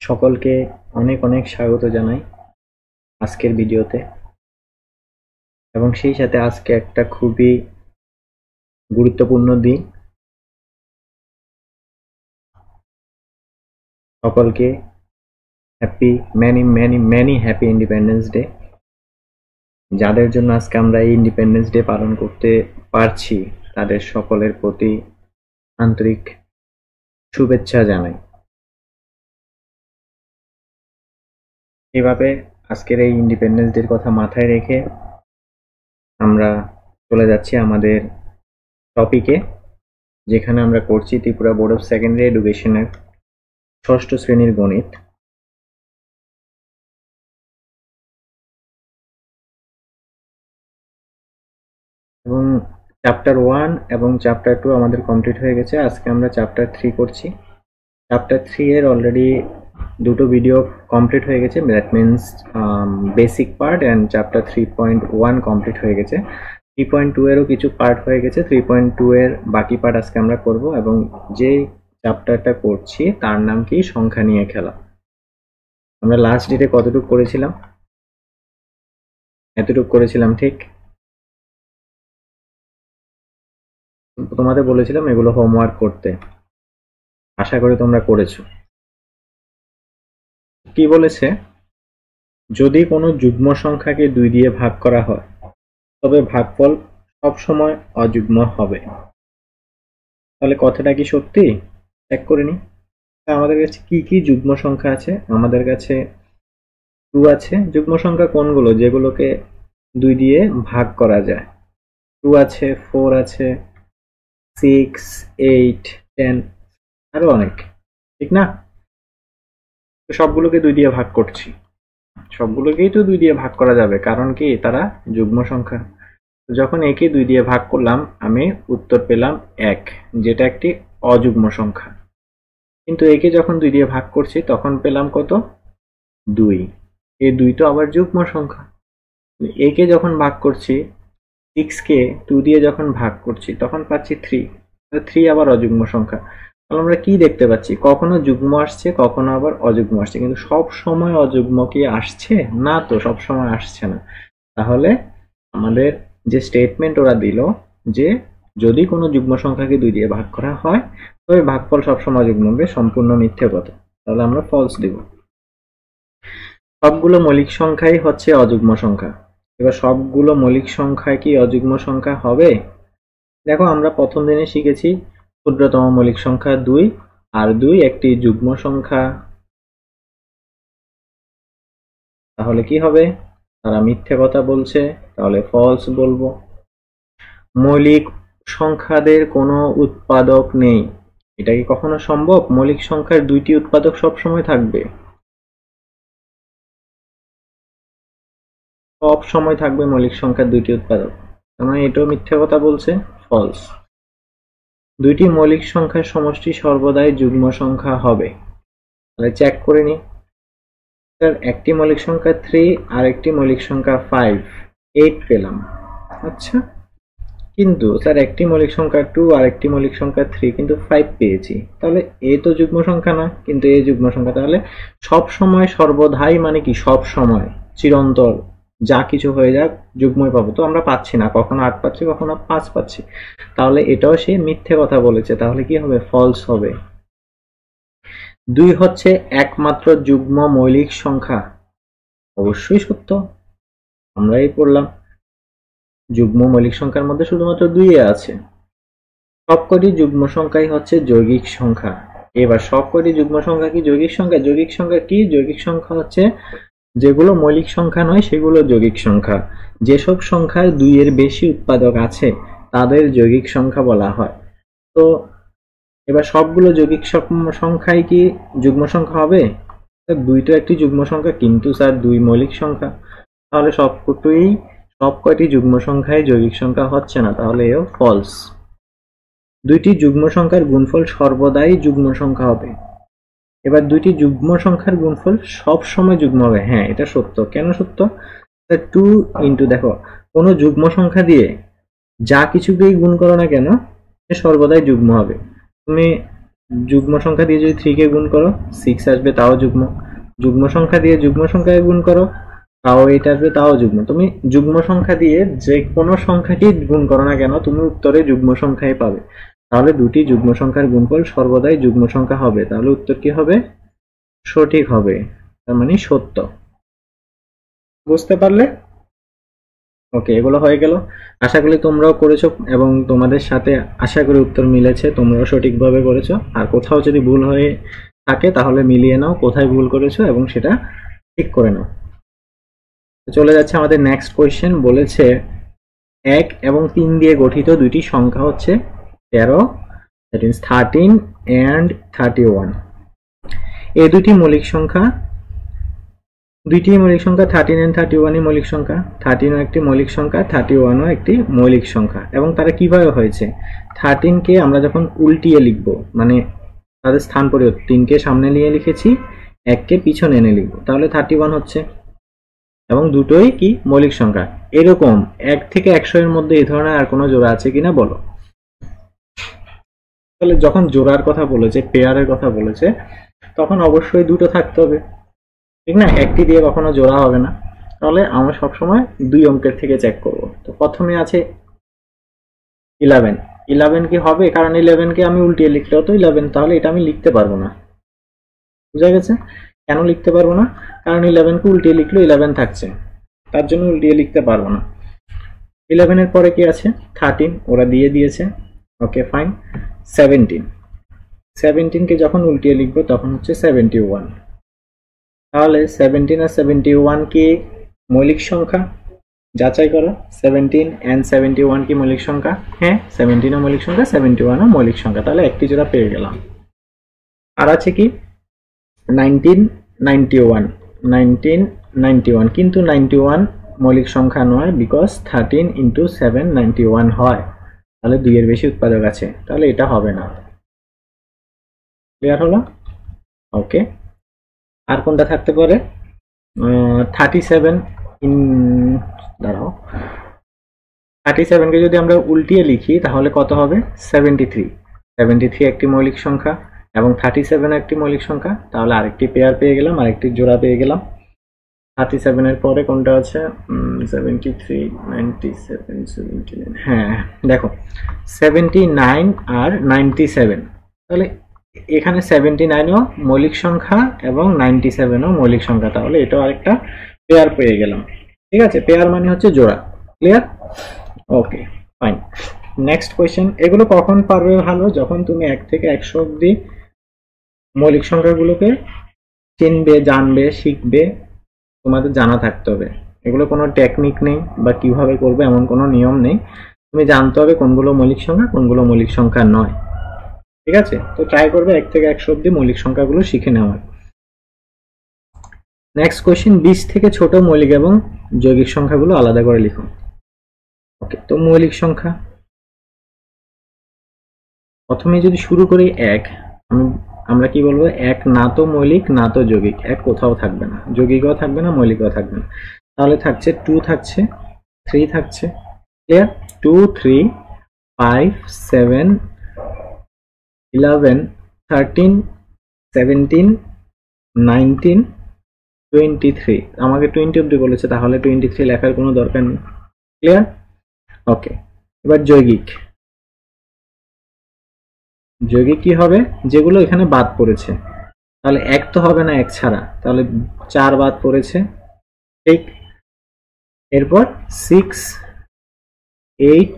সকলকে অনেক অনেক স্বাগত জানাই আজকের ভিডিওতে। এবং সেই সাথে আজকে একটা খুবই গুরুত্বপূর্ণ দিন। সকলকে happy many many many happy independence day. যাদের জন্য আজকে আমরা এই ইন্ডিপেন্ডেন্স ডে পালন করতে পারছি তাদের সকলের প্রতি আন্তরিক শুভেচ্ছা জানাই। এইভাবে আজকের এই ইন্ডিপেন্ডেন্স ডের কথা মাথায় রেখে আমরা চলে যাচ্ছি আমাদের টপিকে, যেখানে আমরা করছি ত্রিপুরা বোর্ড অফ সেকেন্ডারি এডুকেশনের ষষ্ঠ শ্রেণীর গণিত। এবং চ্যাপ্টার 1 এবং চ্যাপ্টার 2 আমাদের কমপ্লিট হয়ে গেছে। আজকে আমরা চ্যাপ্টার 3 করছি। চ্যাপ্টার 3 এর অলরেডি দুটো ভিডিও কমপ্লিট হয়ে গেছে, that means basic part, and chapter 3.1 complete হয়ে গেছে। 3.2 এরও কিছু পার্ট হয়ে গেছে। 3.2 এর বাকি পার্ট আজকে আমরা করব। এবং যে চ্যাপ্টারটা করছি তার নাম কি? সংখ্যা নিয়ে খেলা। আমরা লাস্ট ডেটে কতটুকু করেছিলাম? এতটুকু করেছিলাম, ঠিক? তোমাদের বলেছিলাম এগুলো হোমওয়ার্ক করতে, আশা করি তোমরা করেছো। কি বলেছে? যদি কোনো যুগ্ম সংখ্যাকে 2 দিয়ে ভাগ করা হয় তবে ভাগফল সবসময় অযুগ্ম হবে। তাহলে কথাটা কি সত্যি? চেক করে নি। আমাদের কাছে কি কি যুগ্ম সংখ্যা আছে? আমাদের কাছে 2 আছে। যুগ্ম সংখ্যা কোনগুলো? যেগুলোকে 2 দিয়ে ভাগ করা যায়। 2 আছে, 4 আছে, 6, 8, 10, আরো অনেক, ঠিক না? সবগুলোকে 2 দিয়ে ভাগ করছি। সবগুলোকেই তো 2 দিয়ে ভাগ করা যাবে, কারণ কি? তারা যুগ্ম সংখ্যা। যখন একে 2 দিয়ে ভাগ করলাম আমি উত্তর পেলাম 1, যেটা একটি অযুগ্ম সংখ্যা। কিন্তু একে যখন 2 দিয়ে ভাগ করছি তখন পেলাম কত? 2। এই 2 তো আবার যুগ্ম সংখ্যা। একে যখন ভাগ করছি, 6 কে 2 দিয়ে যখন ভাগ করছি তখন পাচ্ছি 3। 3 আবার অযুগ্ম সংখ্যা। তাহলে আমরা কি দেখতে পাচ্ছি? কখনো যুগ্ম আসছে, কখনো আবার অযুগ্ম আসছে, কিন্তু সব সময় অযুগ্ম কি আসছে? না, তো সব সময় আসছে না। তাহলে আমাদের যে স্টেটমেন্ট ওরা দিল যে যদি কোনো যুগ্ম সংখ্যাকে 2 দিয়ে ভাগ করা হয় তবে ভাগফল সবসময় যুগ্ম হবে, সম্পূর্ণ মিথ্যে কথা। তাহলে আমরা ফলস দিব। সবগুলো মৌলিক সংখ্যাই হচ্ছে অযুগ্ম সংখ্যা। এবার সবগুলো মৌলিক সংখ্যা কি অযুগ্ম সংখ্যা হবে? দেখো, আমরা প্রথম দিনে শিখেছি ক্ষুদ্রতম মৌলিক সংখ্যা 2, আর 2 একটি যুগ্ম সংখ্যা। তাহলে কি হবে? তারা মিথ্যে কথা বলছে, তাহলে ফলস বলবো। মৌলিক সংখ্যাদের কোনো উৎপাদক নেই। এটা কি কখনো সম্ভব? মৌলিক সংখ্যার 2টি উৎপাদক সবসময় থাকবে? সব সময় থাকবে মৌলিক সংখ্যার 2টি উৎপাদক। মানে এটাও মিথ্যে কথা বলছে, ফলস। 2টি মৌলিক সংখ্যার সমষ্টি সর্বদাই যুগ্ম সংখ্যা হবে। তাহলে চেক করে নি। স্যার, একটি মৌলিক সংখ্যা 3 আর একটি মৌলিক সংখ্যা 5, 8 পেলাম। আচ্ছা, কিন্তু স্যার একটি মৌলিক সংখ্যা 2 আর একটি মৌলিক সংখ্যা 3, কিন্তু 5 পেয়েছি। তাহলে এ তো যুগ্ম সংখ্যা না, কিন্তু এ যুগ্ম সংখ্যা। তাহলে সব সময় সর্বদাই মানে কি? সব সময়, চিরন্তর, যা কিছু হয়ে যাক যুগ্মই পাবো। তো আমরা পাচ্ছি না, কখনো 8 পাচ্ছি, কখনো 5 পাচ্ছি। তাহলে এটাও সে মিথ্যে কথা বলেছে। তাহলে কি হবে? ফলস হবে। 2 হচ্ছে একমাত্র যুগ্ম মৌলিক সংখ্যা। অবশ্যই সত্য, আমরাই পড়লাম। যুগ্ম মৌলিক সংখ্যার মধ্যে শুধুমাত্র 2 আছে। সবকটি যুগ্ম সংখ্যাই হচ্ছে যৌগিক সংখ্যা। এবার সবকটি যুগ্ম সংখ্যা কি যৌগিক সংখ্যা? যৌগিক সংখ্যা কি? যৌগিক সংখ্যা হচ্ছে যেগুলো মৌলিক সংখ্যা নয় সেগুলো যৌগিক সংখ্যা। যেসব সংখ্যায় 2 এর বেশি উৎপাদক আছে তাদের যৌগিক সংখ্যা বলা হয়। তো এবার সবগুলো যৌগিক সংখ্যাই কি যুগ্ম সংখ্যা হবে? 2 তো একটি যুগ্ম সংখ্যা, কিন্তু স্যার 2 মৌলিক সংখ্যা। তাহলে সবকটি যুগ্ম সংখ্যাই যৌগিক সংখ্যা হচ্ছে না, তাহলে এও ফলস। 2টি যুগ্ম সংখ্যার গুণফল সর্বদাই যুগ্ম সংখ্যা হবে। এবার 2টি যুগ্ম সংখ্যার গুণফল সব সময় যুগ্ম হবে। হ্যাঁ, এটা সত্য। কেন সত্য? 2 ইন্টু, দেখো, কোনো যুগ্ম সংখ্যা দিয়ে যা কিছুকেই গুণ করো না কেন সে সর্বদাই যুগ্ম হবে। তুমি যুগ্ম সংখ্যা দিয়ে যদি 3 কে গুণ করো 6 আসবে, তাও যুগ্ম। যুগ্ম সংখ্যা দিয়ে যুগ্ম সংখ্যাকে গুণ করো তাও 8 আসবে, তাও যুগ্ম। তুমি যুগ্ম সংখ্যা দিয়ে যে কোনো সংখ্যাকেই গুণ করো না কেন, তুমি উত্তরে যুগ্ম সংখ্যাই পাবে। তাহলে দুটি যুগ্ম সংখ্যার গুণফল সর্বদাই যুগ্ম সংখ্যা হবে, তাহলে উত্তর কি হবে? সঠিক হবে, তার মানে সত্য। বুঝতে পারলে? ওকে, এগুলো হয়ে গেল। আশা করি তোমরাও করেছো এবং তোমাদের সাথে আশা করি উত্তর মিলেছে, তোমরাও সঠিকভাবে করেছো। আর কোথাও যদি ভুল হয়ে থাকে তাহলে মিলিয়ে নাও কোথায় ভুল করেছো এবং সেটা ঠিক করে নাও। চলে যাচ্ছে আমাদের নেক্সট কোয়েশ্চেন। বলেছে 1 এবং 3 দিয়ে গঠিত দুইটি সংখ্যা হচ্ছে 13, দ্যাট মিন্স 13 and 31। এই দুইটি মৌলিক সংখ্যা, 13 and 31ই মৌলিক সংখ্যা। 13ও একটি মৌলিক সংখ্যা, 31ও একটি মৌলিক সংখ্যা। এবং তারা কিভাবে হয়েছে? 13 কে আমরা যখন উল্টিয়ে লিখব, মানে তাদের স্থান পরিবর্তন, 3 কে সামনে নিয়ে লিখেছি, 1 কে পিছনে এনে লিখব, তাহলে 31 হচ্ছে। এবং দুটোই কি মৌলিক সংখ্যা। এরকম 1 থেকে 100 এর মধ্যে এই ধরনের আর কোনো জোড়া আছে কিনা বলো। তাহলে যখন জোড়ার কথা বলেছে, পেয়ারের কথা বলেছে, তখন অবশ্যই দুটো থাকতে হবে, ঠিক না? একটি দিয়ে কখনো জোড়া হবে না। তাহলে আমরা সবসময় 2 অঙ্কের থেকে চেক করব। তো প্রথমে আছে 11। 11 কি হবে? কারণ 11 কে আমি উল্টিয়ে লিখলেও তো 11, তাহলে এটা আমি লিখতে পারবো না। বুঝা গেছে? কেন লিখতে পারবো না? কারণ 11 কে উল্টিয়ে লিখলেও 11 থাকছে, তার জন্য উল্টিয়ে লিখতে পারবো না। 11 এর পরে কি আছে? 13, ওরা দিয়ে দিয়েছে। Okay fine. 17, 17 কে যখন উল্টিয়ে লিখবো তখন হচ্ছে 71। তাহলে 17 আর 71 কি মৌলিক সংখ্যা? যাচাই করো। 17 and 71 কি মৌলিক সংখ্যা? হ্যাঁ, 17 ও মৌলিক সংখ্যা, 71 ও মৌলিক সংখ্যা। তাহলে একটি জোড়া পেয়ে গেলাম। আর আছে কি 19, 91। 19, 91, কিন্তু 91 মৌলিক সংখ্যা নয়, বিকজ 13 into 7 91 হয়। তাহলে 2 এর বেশি উৎপাদক আছে, তাহলে এটা হবে না। ক্লিয়ার হলো? ওকে। আর কোনটা থাকতে পারে? 37 দাঁড়াও, 37 কে যদি আমরা উল্টিয়ে লিখি তাহলে কত হবে? 73। 73 একটি মৌলিক সংখ্যা এবং 37 একটি মৌলিক সংখ্যা। তাহলে আরেকটি পেয়ার পেয়ে গেলাম, আরেকটি জোড়া পেয়ে গেলাম। 37 এর পরে কোনটা আছে? 73, 97, 79। হ্যাঁ দেখো, 79 আর 97। তাহলে এখানে 79ও মৌলিক সংখ্যা এবং 97ও মৌলিক সংখ্যা, তাহলে এটাও আরেকটা পেয়ার পেয়ে গেলাম। ঠিক আছে, পেয়ার মানে হচ্ছে জোড়া। Clear? Okay fine. Next question. এগুলো কখন পারবে ভালো? যখন তুমি 1 থেকে 100 অব্দি মৌলিক সংখ্যাগুলোকে চিনবে, জানবে, শিখবে, তোমাদের জানা থাকতে হবে। এগুলো কোনো টেকনিক নেই বা কিভাবে করবে এমন কোনো নিয়ম নেই, তুমি জানতে হবে কোনগুলো মৌলিক সংখ্যা, কোনগুলো মৌলিক সংখ্যা নয়। ঠিক আছে, তো ট্রাই করবে 1 থেকে 100 অব্দি মৌলিক সংখ্যাগুলো শিখে নেওয়ার। নেক্সট কোয়েশ্চেন, 20 থেকে ছোট মৌলিক এবং যৌগিক সংখ্যাগুলো আলাদা করে লিখো। ওকে, তো মৌলিক সংখ্যা প্রথমে যদি শুরু করি 1, আমরা কি বলবো? 1 না তো মৌলিক না তো যৌগিক, 1 কোথাও থাকবে না, যৌগিকও থাকবে না, মৌলিকও থাকবে না। তাহলে থাকছে 2, থাকছে 3, থাকছে। ক্লিয়ার? 2, 3, 5, 7, 11, 13, 17, 19, 23। আমাকে 20 অব্দি বলেছে, তাহলে 23 লেখার কোনো দরকার নেই। ক্লিয়ার? ওকে, এবার যৌগিক। যৌগিক কি হবে? যেগুলো এখানে বাদ পড়েছে। তাহলে 1 তো হবে না 1 ছাড়া, তাহলে 4 বাদ পড়েছে। ঠিক, এরপর 6, 8,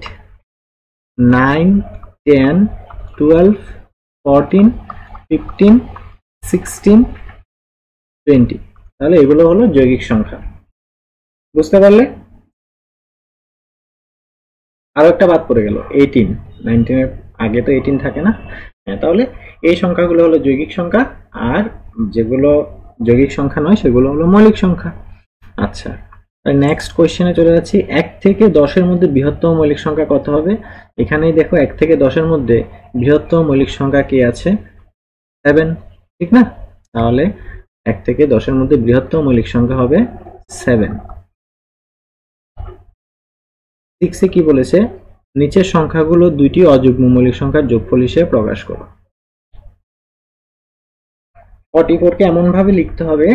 9, 10, 12, 14, 15, 16, 20। তাহলে এগুলো হলো যৌগিক সংখ্যা। বুঝতে পারলে? আরো একটা বাদ পড়ে গেল, 18। 19 এর আগে তো 18 থাকে না। হ্যাঁ, তাহলে এই সংখ্যাগুলো হলো যৌগিক সংখ্যা, আর যেগুলো যৌগিক সংখ্যা নয় সেগুলো হলো মৌলিক সংখ্যা। আচ্ছা, নেক্সট কোয়েশ্চেনে চলে যাচ্ছি। 1 থেকে 10 এর মধ্যে বৃহত্তম মৌলিক সংখ্যা কত হবে? এখানেই দেখো 1 থেকে 10 এর মধ্যে বৃহত্তম মৌলিক সংখ্যা কি আছে? 7, ঠিক না? তাহলে 1 থেকে 10 এর মধ্যে বৃহত্তম মৌলিক সংখ্যা হবে 7। 6 এ কি বলেছে? নিচের সংখ্যাগুলো দুইটি অযুগ্ম মৌলিক সংখ্যার যোগফল হিসেবে প্রকাশ করো। 44 কে এমন ভাবে লিখতে হবে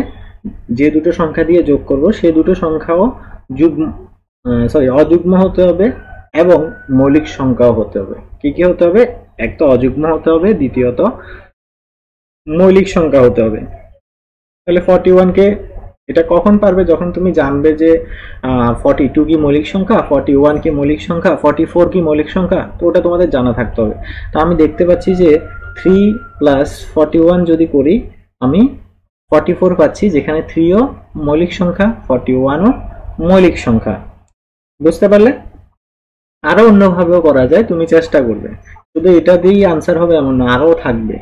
যে দুটো সংখ্যা দিয়ে যোগ করব সে দুটো সংখ্যাও যুগ্ম অযুগ্ম হতে হবে এবং মৌলিক সংখ্যাও হতে হবে। কি কি হতে হবে? এক তো অযুগ্ম হতে হবে, দ্বিতীয়ত মৌলিক সংখ্যা হতে হবে। তাহলে 41 কে এটা কখন পারবে? যখন তুমি জানবে যে 42 কি মৌলিক সংখ্যা, 41 কি মৌলিক সংখ্যা, 44 কি মৌলিক সংখ্যা, তো ওটা তোমাদের জানা থাকতে হবে। তো আমি দেখতে পাচ্ছি যে 3 প্লাস 41 যদি করি আমি 44 পাচ্ছি, যেখানে 3 ও মৌলিক সংখ্যা, 41 ও মৌলিক সংখ্যা। বুঝতে পারলে? আরো অন্যভাবেও করা যায়, তুমি চেষ্টা করবে। শুধু এটা দিয়েই আনসার হবে এমন না, আরো থাকবে,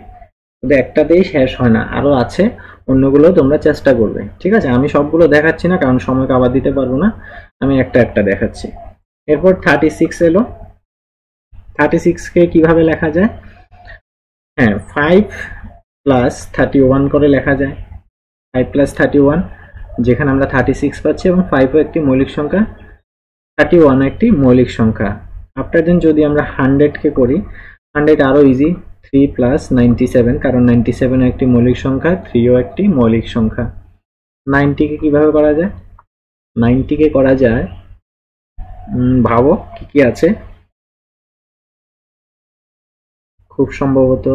শুধু একটা দিয়েই শেষ হয় না, আরো আছে, অন্যগুলো তোমরা চেষ্টা করবে। ঠিক আছে, আমি সবগুলো দেখাচ্ছি না কারণ সময় আবার দিতে পারবো না, আমি একটা একটা দেখাচ্ছি। এরপর 36 এলো। 36 কে কিভাবে লেখা যায়? হ্যাঁ, 5 প্লাস 31 করে লেখা যায়। 5 প্লাস 31, যেখানে আমরা 36 পাচ্ছি এবং 5 ও একটি মৌলিক সংখ্যা, 31 একটি মৌলিক সংখ্যা। আফটার দেন যদি আমরা 100 কে করি, 100 আরো ইজি, 3 প্লাস 97, কারণ 97 একটি মৌলিক সংখ্যা, 3 ও একটি মৌলিক সংখ্যা। 90 কে কিভাবে করা যায়? 90 কে করা যায়, ভাবো কি কি আছে। খুব সম্ভবত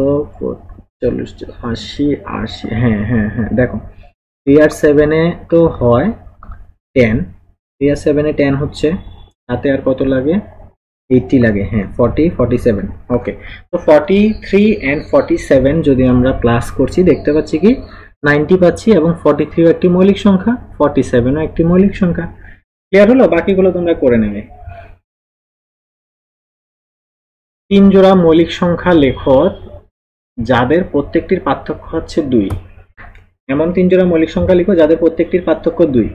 40, 80, 80, হ্যাঁ হ্যাঁ হ্যাঁ, দেখো 3 আর 7 এ তো হয় 10, 3 আর 7 এ 10 হচ্ছে, তাতে আর কত লাগে? 80 লাগে। হ্যাঁ, 40, 47। ওকে, তো 43 এন্ড 47 যদি আমরা প্লাস করছি দেখতে পাচ্ছি কি 90 পাচ্ছি, এবং 43 একটি মৌলিক সংখ্যা, 47 ও একটি মৌলিক সংখ্যা। ক্লিয়ার হলো? বাকিগুলো তোমরা করে নেবে। 3 জোড়া মৌলিক সংখ্যা লেখো যাদের প্রত্যেকটির পার্থক্য হচ্ছে 2। এমন 3 জোড়া মৌলিক সংখ্যা লিখো যাদের প্রত্যেকটির পার্থক্য 2।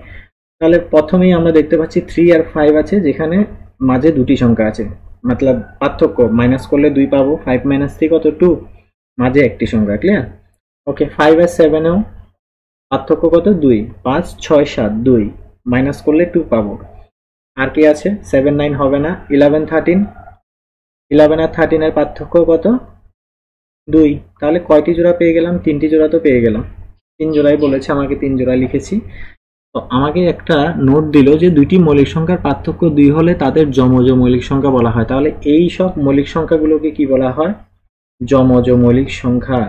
তাহলে প্রথমেই আমরা দেখতে পাচ্ছি 3 আর 5 আছে, যেখানে মাঝে দুটি সংখ্যা আছে, মতলব পার্থক্য মাইনাস করলে 2 পাবো, 5 মাইনাস 3 কত? 2, মাঝে একটি সংখ্যা। ক্লিয়ার? ওকে, 5 আর 7 এও পার্থক্য কত? 2, 5, 6, 7, 2, মাইনাস করলে 2 পাবো। আর কি আছে? 7, 9 হবে না। 11, 13, 11 আর 13 এর পার্থক্য কত? 2। তাহলে কয়টি জোড়া পেয়ে গেলাম? 3টি জোড়া তো পেয়ে গেলাম। 3 জোড়াই বলেছে আমাকে, 3 জোড়া লিখেছি। তো আমাকে একটা নোট দিল যে দুইটি মৌলিক সংখ্যার পার্থক্য 2 হলে তাদের যমজ মৌলিক সংখ্যা বলা হয়। তাহলে এই সব মৌলিক সংখ্যাগুলোকে কি বলা হয়? যমজ মৌলিক সংখ্যা।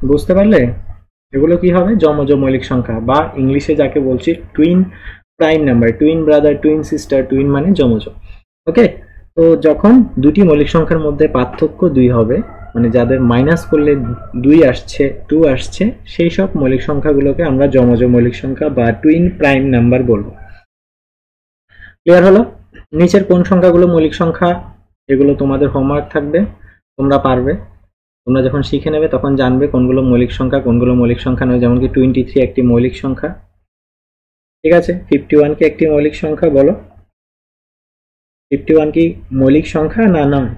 বুঝতে পারলে? এগুলো কি হবে? যমজ মৌলিক সংখ্যা, বা ইংলিশে যাকে বলছি twin prime number, twin brother, twin sister, twin মানে যমজ। ওকে, তো যখন দুটি মৌলিক সংখ্যার মধ্যে পার্থক্য 2 হবে, মানে যাদের মাইনাস করলে 2 আসছে, 2 আসছে, সেই সব মৌলিক সংখ্যাগুলোকে আমরা যমজ মৌলিক সংখ্যা বা টুইন প্রাইম নাম্বার বলবো। ক্লিয়ার হলো? নিচের কোন সংখ্যাগুলো মৌলিক সংখ্যা, এগুলো তোমাদের হোমওয়ার্ক থাকবে, তোমরা পারবে। তোমরা যখন শিখে নেবে তখন জানবে কোনগুলো মৌলিক সংখ্যা, কোনগুলো মৌলিক সংখ্যা নয়। যেমন কি 23 একটি মৌলিক সংখ্যা, ঠিক আছে। 51 কি একটি মৌলিক সংখ্যা? বলো, 51 কি মৌলিক সংখ্যা না নয়?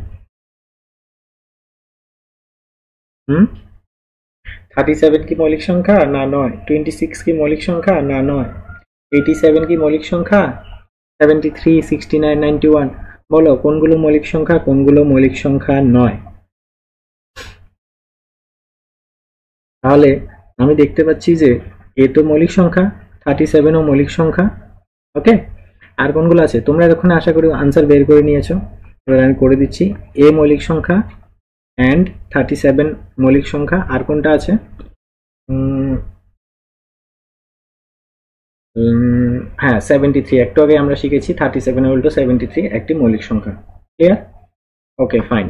37 কি মৌলিক সংখ্যা না নয়? 26 কি মৌলিক সংখ্যা না নয়? 87 কি মৌলিক সংখ্যা? 73, 69, 91, বলো কোনগুলো মৌলিক সংখ্যা, কোনগুলো মৌলিক সংখ্যা নয়? তাহলে আমি দেখতে পাচ্ছি যে এ তো মৌলিক সংখ্যা, 37 ও মৌলিক সংখ্যা। ওকে, আর কোনগুলো আছে? তোমরা এখন আশা করি আনসার বের করে নিয়েছো। আমি করে দিচ্ছি, এ মৌলিক সংখ্যা অ্যান্ড 37 মৌলিক সংখ্যা। আর কোনটা আছে? হ্যাঁ, 73, একটু আগে আমরা শিখেছি 37 উল্টো 73 একটি মৌলিক সংখ্যা। ক্লিয়ার? ওকে, ফাইন।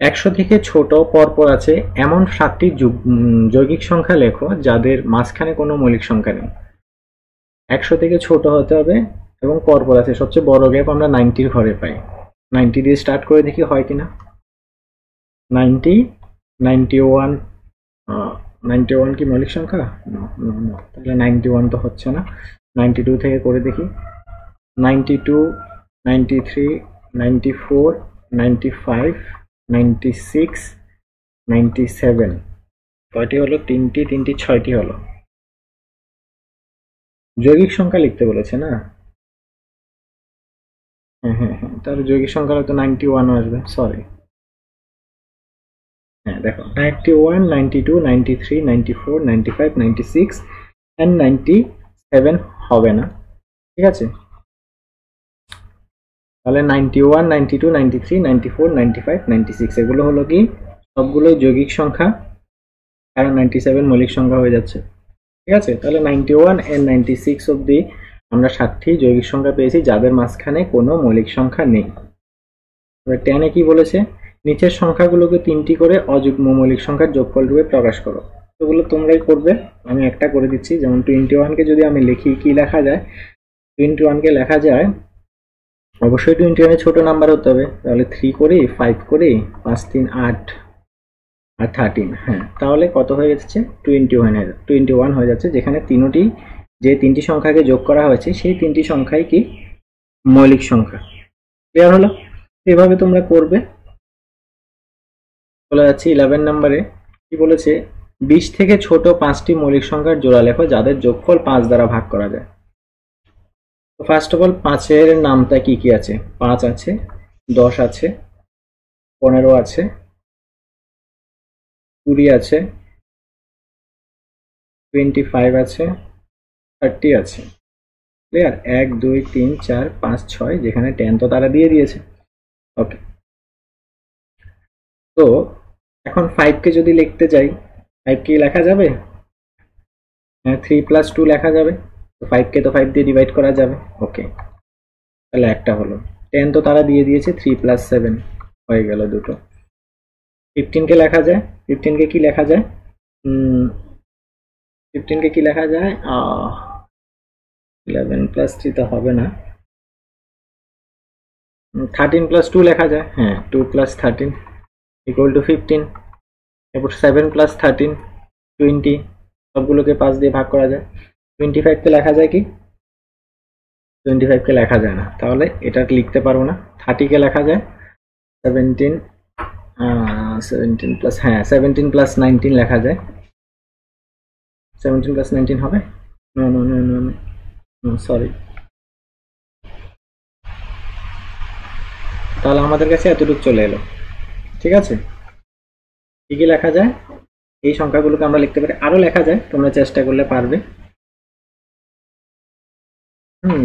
100 থেকে ছোট পরপর আছে এমন 7টি যৌগিক সংখ্যা লেখো যাদের মাঝখানে কোনো মৌলিক সংখ্যা নেই। 100 থেকে ছোট হতে হবে এবং পরপর আছে। সবচেয়ে বড় গ্যাপ আমরা 90-র ঘরে পাই। 90 দিয়ে স্টার্ট করে দেখি হয় কিনা। 90, 91, 91 কি মৌলিক সংখ্যা? তাহলে 91 তো হচ্ছে না। 92 থেকে করে দেখি। 92, 93, 94, 95, 96, 97, কয়টি হলো? 3টি, 3টি 6টি হলো। যৌগিক সংখ্যা লিখতে বলেছে না? হ্যাঁ হ্যাঁ হ্যাঁ, তাহলে যৌগিক সংখ্যা হয়তো 91 আসবে, সরি। হ্যাঁ দেখো 91, 92, 93, 94, 95, 96 and 97 হবে না, ঠিক আছে? তাহলে 91, 92, 93, 94, 95, 96 এগুলো হলো কি সবগুলোই যৌগিক সংখ্যা, কারণ 97 মৌলিক সংখ্যা হয়ে যাচ্ছে, ঠিক আছে? তাহলে 91 and 96 অবধি আমরা 7টি যৌগিক সংখ্যা পেয়েছি যাদের মাঝখানে কোনো মৌলিক সংখ্যা নেই। এবার 10 এ কি বলেছে, নিচের সংখ্যাগুলোকে 3টি করে অযুগ্ম মৌলিক সংখ্যার যোগফল রূপে প্রকাশ করো। এগুলো তোমরাই করবে, আমি একটা করে দিচ্ছি। যেমন 21 কে যদি আমি লিখি, কি লেখা যায়? 21 কে লেখা যায়, অবশ্যই 21 এর ছোট নাম্বার হতে হবে, তাহলে 3 করি, 5 করি, 5 3 8 আর 13, হ্যাঁ তাহলে কত হয়ে যাচ্ছে? 21 হয়ে যাচ্ছে, যেখানে যে তিনটি সংখ্যাকে যোগ করা হয়েছে সেই তিনটি সংখ্যাই কি মৌলিক সংখ্যা। ক্লিয়ার হলো? এভাবে তোমরা করবে। চলে যাচ্ছি 11 নম্বরে। কি বলেছে? 20 থেকে ছোট 5টি মৌলিক সংখ্যার জোড়া লেখো যাদের যোগফল 5 দ্বারা ভাগ করা যায়। তো ফার্স্ট অফ অল 5 এর নামটা কি কি আছে? 5 আছে, 10 আছে, 15 আছে, 20 আছে, 25 আছে, 30 আছে। ক্লিয়ার? 1 2 3 4 5 6, যেখানে 10 তো তারা দিয়ে দিয়েছে। ওকে, তো এখন 5 কে যদি লিখতে যাই, 5 কি লেখা যাবে? হ্যাঁ, 3 + 2 লেখা যাবে। তো 5 কে তো 5 দিয়ে ডিভাইড করা যাবে। ওকে, তাহলে একটা হলো। 10 তো তারা দিয়ে দিয়েছে, 3 + 7 হয়ে গেল দুটো। 15 কে লেখা যায়। 15 কে কি লেখা যায়? 15 কে কি লেখা যায়? 11 + 3 তো হবে না, 13 + 2 লেখা যায়। হ্যাঁ, 2 + 13 = 15। এরপর 7 + 13 20, সবগুলোকে 5 দিয়ে ভাগ করা যায়। 25 কে লেখা যায় কি? 25 কে লেখা যায় না, তাহলে এটা লিখতে পারবো না। 30 কে লেখা যায়। 17 + হ্যাঁ 17 + 19 লেখা যায়। 17 + 19 হবে? No sorry. তাহলে আমাদের কাছে এতটুকু চলে এলো, ঠিক আছে? কি কি লেখা যায়? এই সংখ্যাগুলোকে আমরা লিখতে পারি, আরো লেখা যায়, তোমরা চেষ্টা করলে পারবে।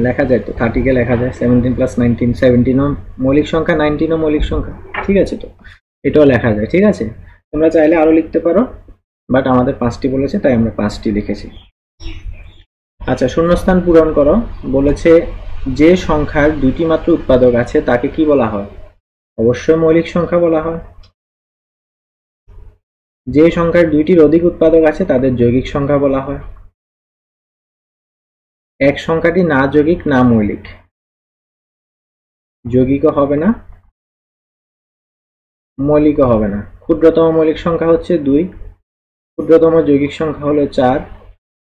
লেখা যায় তো, 30 কে লেখা যায়। 17 + 19, 17ও মৌলিক সংখ্যা, 19ও মৌলিক সংখ্যা, ঠিক আছে? তো এটাও লেখা যায়, ঠিক আছে? তোমরা চাইলে আরো লিখতে পারো, বাট আমাদের 5টি বলেছে তাই আমরা 5টি লিখেছি। আচ্ছা, শূন্যস্থান পূরণ করো। বলেছে যে সংখ্যার 2টি মাত্র উৎপাদক আছে তাকে কি বলা হয়? অবশ্যই মৌলিক সংখ্যা বলা হয়। যে সংখ্যার 2টির অধিক উৎপাদক আছে তাদের যৌগিক সংখ্যা বলা হয়। এক সংখ্যাটি না যৌগিক না মৌলিক, যৌগিকও হবে না, মৌলিকও হবে না। ক্ষুদ্রতম মৌলিক সংখ্যা হচ্ছে 2, ক্ষুদ্রতম যৌগিক সংখ্যা হলো 4,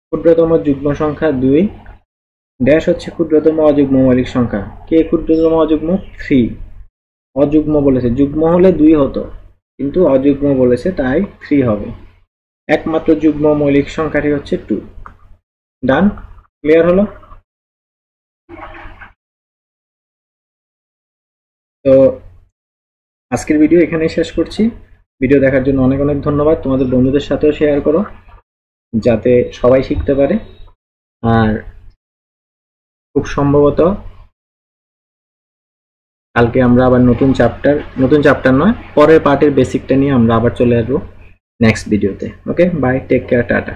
ক্ষুদ্রতম যুগ্ম সংখ্যা 2, ড্যাশ হচ্ছে ক্ষুদ্রতম অযুগ্ম মৌলিক সংখ্যা। কে ক্ষুদ্রতম অযুগ্ম? 3। অযুগ্ম বলেছে, যুগ্ম হলে 2 হতো, কিন্তু অযুগ্ম বলেছে তাই 3 হবে। একমাত্র যুগ্ম মৌলিক সংখ্যাটি হচ্ছে 2। ডান? ক্লিয়ার হলো? তো আজকের ভিডিও এখানেই শেষ করছি। ভিডিও দেখার জন্য অনেক অনেক ধন্যবাদ। তোমাদের বন্ধুদের সাথেও শেয়ার করো যাতে সবাই শিখতে পারে। আর খুব সম্ভবত কালকে আমরা আবার নতুন চ্যাপ্টার নয়, পরের পার্টের বেসিকটা নিয়ে আমরা আবার চলে আসবো নেক্সট ভিডিওতে। ওকে, বাই, টেক কেয়ার, টাটা।